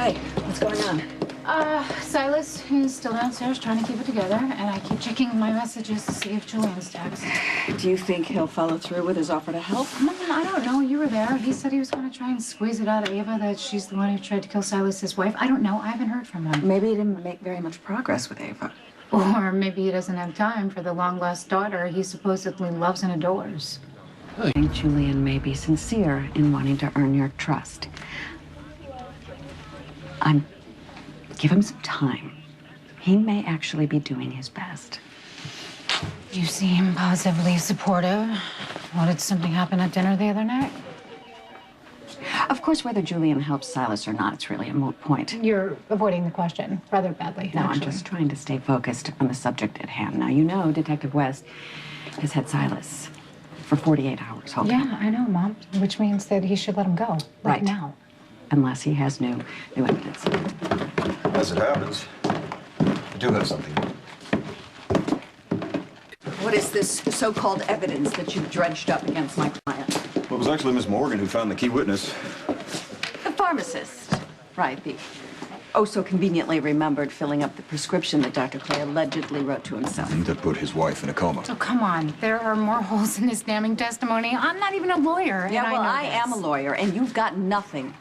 Hi, what's going on? Silas is still downstairs trying to keep it together, and I keep checking my messages to see if Julian's text. Do you think he'll follow through with his offer to help? Mom, I don't know. You were there. He said he was going to try and squeeze it out of Ava that she's the one who tried to kill Silas's wife. I don't know. I haven't heard from him. Maybe he didn't make very much progress with Ava. Or maybe he doesn't have time for the long-lost daughter he supposedly loves and adores. I think Julian may be sincere in wanting to earn your trust. Give him some time. He may actually be doing his best. You seem positively supportive. Well, did something happen at dinner the other night? Of course, whether Julian helps Silas or not, it's really a moot point. You're avoiding the question rather badly, No, actually. I'm just trying to stay focused on the subject at hand. Now, you know Detective West has had Silas for 48 hours. Yeah, I know, Mom. Which means that he should let him go right now. Unless he has new evidence. As it happens, I do have something. What is this so-called evidence that you've dredged up against my client? Well, it was actually Miss Morgan who found the key witness. The pharmacist. Right, the so conveniently remembered filling up the prescription that Dr. Clay allegedly wrote to himself. That put his wife in a coma. Oh, come on. There are more holes in this damning testimony. I'm not even a lawyer. Yeah, and well, I I am a lawyer, and you've got nothing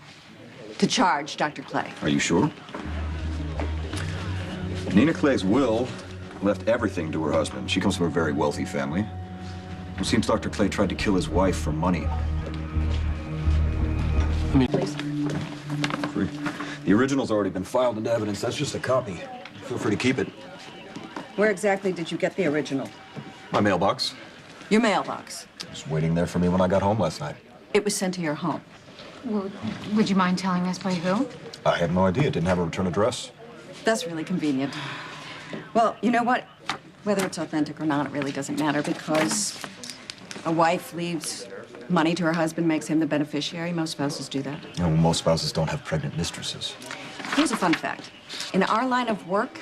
to charge Dr. Clay. Are you sure? Nina Clay's will left everything to her husband. She comes from a very wealthy family. It seems Dr. Clay tried to kill his wife for money. Please. Free. The original's already been filed into evidence. That's just a copy. Feel free to keep it. Where exactly did you get the original? My mailbox. Your mailbox. Was waiting there for me when I got home last night. It was sent to your home. Well, would you mind telling us by who? I had no idea. It didn't have a return address. That's really convenient. Well, you know what? Whether it's authentic or not, it really doesn't matter because a wife leaves money to her husband, makes him the beneficiary. Most spouses do that. You know, most spouses don't have pregnant mistresses. Here's a fun fact. In our line of work,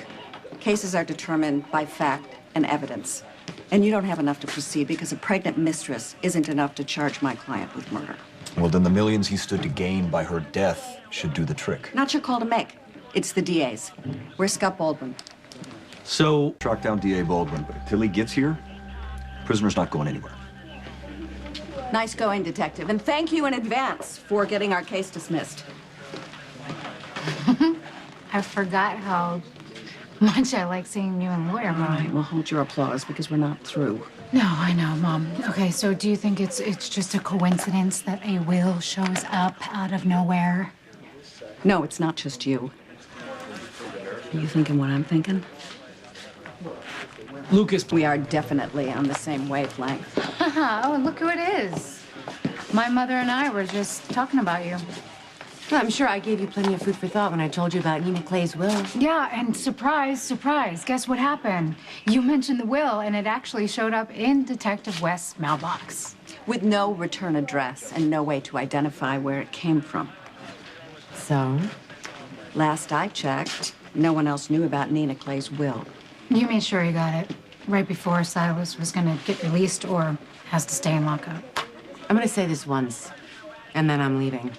cases are determined by fact and evidence. And you don't have enough to proceed because a pregnant mistress isn't enough to charge my client with murder. Well, then the millions he stood to gain by her death should do the trick. Not your call to make. It's the DA's. Where's Scott Baldwin? So, Track down D.A. Baldwin, but until he gets here, prisoner's not going anywhere. Nice going, Detective. And thank you in advance for getting our case dismissed. I forgot how much I like seeing you in lawyer mode. All right, well, hold your applause because we're not through. No, I know, Mom. Okay, so do you think it's just a coincidence that a will shows up out of nowhere? No, it's not just you. Are you thinking what I'm thinking? Lucas, We are definitely on the same wavelength. Oh, look who it is. My mother and I were just talking about you. Well, I'm sure I gave you plenty of food for thought when I told you about Nina Clay's will. Yeah, and surprise, surprise, guess what happened? You mentioned the will, and it actually showed up in Detective West's mailbox. With no return address and no way to identify where it came from. So? Last I checked, no one else knew about Nina Clay's will. You made sure you got it right before Silas was gonna get released or has to stay in lockup. I'm gonna say this once, and then I'm leaving.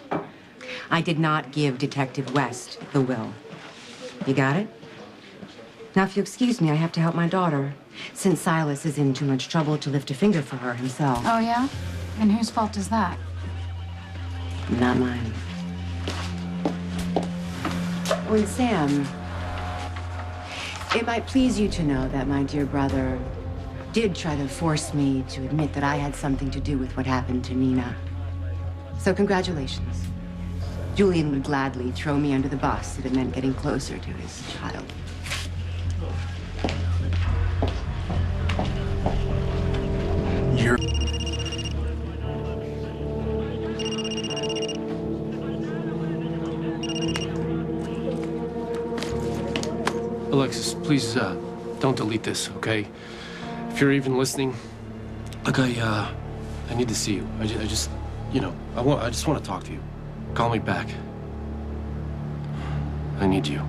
I did not give Detective West the will. You got it? Now, if you excuse me, I have to help my daughter, since Silas is in too much trouble to lift a finger for her himself. Oh, yeah? And whose fault is that? Not mine. Oh, and Sam, it might please you to know that my dear brother did try to force me to admit that I had something to do with what happened to Nina. So congratulations. Julian would gladly throw me under the bus if it meant getting closer to his child. you're... Alexis, please, don't delete this, okay? If you're even listening, look, I need to see you. I just, you know, I just want to talk to you. Call me back. I need you.